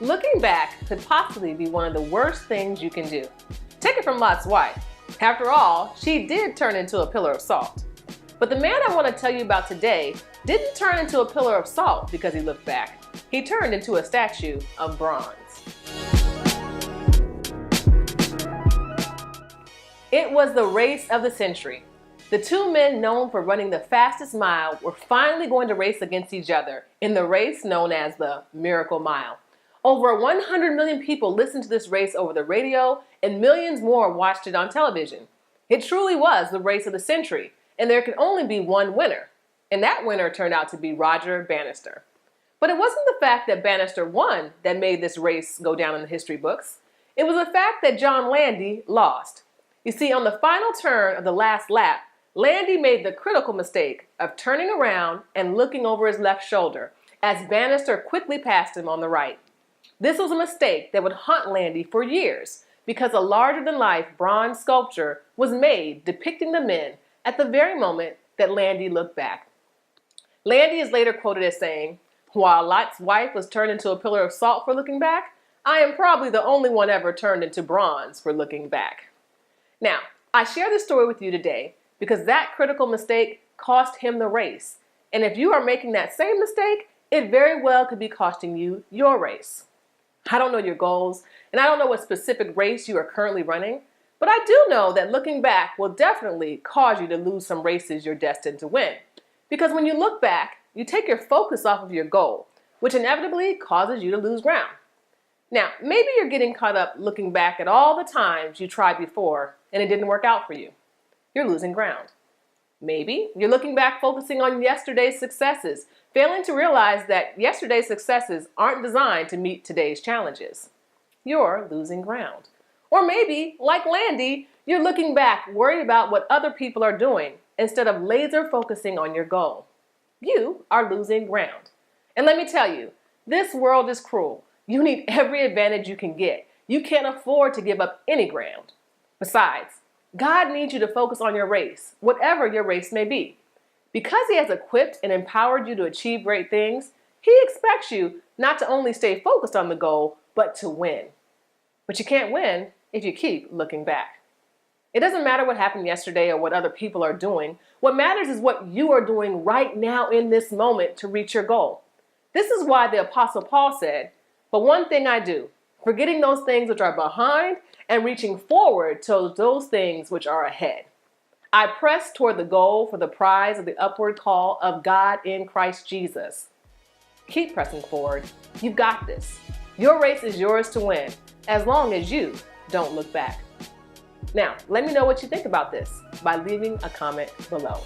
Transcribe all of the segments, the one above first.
Looking back could possibly be one of the worst things you can do. Take it from Lot's wife. After all, she did turn into a pillar of salt. But the man I want to tell you about today didn't turn into a pillar of salt because he looked back. He turned into a statue of bronze. It was the race of the century. The two men known for running the fastest mile were finally going to race against each other in the race known as the Miracle Mile. Over 100 million people listened to this race over the radio, and millions more watched it on television. It truly was the race of the century, and there could only be one winner. And that winner turned out to be Roger Bannister. But it wasn't the fact that Bannister won that made this race go down in the history books. It was the fact that John Landy lost. You see, on the final turn of the last lap, Landy made the critical mistake of turning around and looking over his left shoulder as Bannister quickly passed him on the right. This was a mistake that would haunt Landy for years because a larger-than-life bronze sculpture was made depicting the men at the very moment that Landy looked back. Landy is later quoted as saying, "While Lot's wife was turned into a pillar of salt for looking back, I am probably the only one ever turned into bronze for looking back." Now, I share this story with you today because that critical mistake cost him the race. And if you are making that same mistake, it very well could be costing you your race. I don't know your goals, and I don't know what specific race you are currently running, but I do know that looking back will definitely cause you to lose some races you're destined to win. Because when you look back, you take your focus off of your goal, which inevitably causes you to lose ground. Now, maybe you're getting caught up looking back at all the times you tried before and it didn't work out for you. You're losing ground. Maybe you're looking back focusing on yesterday's successes, failing to realize that yesterday's successes aren't designed to meet today's challenges. You're losing ground. Or maybe, like Landy, you're looking back worried about what other people are doing instead of laser focusing on your goal. You are losing ground. And let me tell you, this world is cruel. You need every advantage you can get. You can't afford to give up any ground. Besides, God needs you to focus on your race, whatever your race may be. Because He has equipped and empowered you to achieve great things, He expects you not to only stay focused on the goal, but to win. But you can't win if you keep looking back. It doesn't matter what happened yesterday or what other people are doing. What matters is what you are doing right now in this moment to reach your goal. This is why the Apostle Paul said, "But one thing I do, forgetting those things which are behind and reaching forward to those things which are ahead. I press toward the goal for the prize of the upward call of God in Christ Jesus." Keep pressing forward. You've got this. Your race is yours to win, as long as you don't look back. Now, let me know what you think about this by leaving a comment below.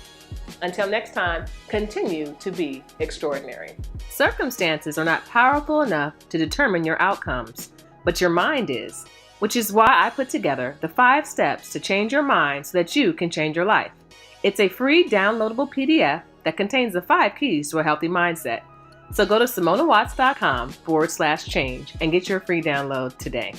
Until next time, continue to be extraordinary. Circumstances are not powerful enough to determine your outcomes, but your mind is, which is why I put together the 5 steps to change your mind so that you can change your life. It's a free downloadable PDF that contains the 5 keys to a healthy mindset. So go to SaMonnaWatts.com/change and get your free download today.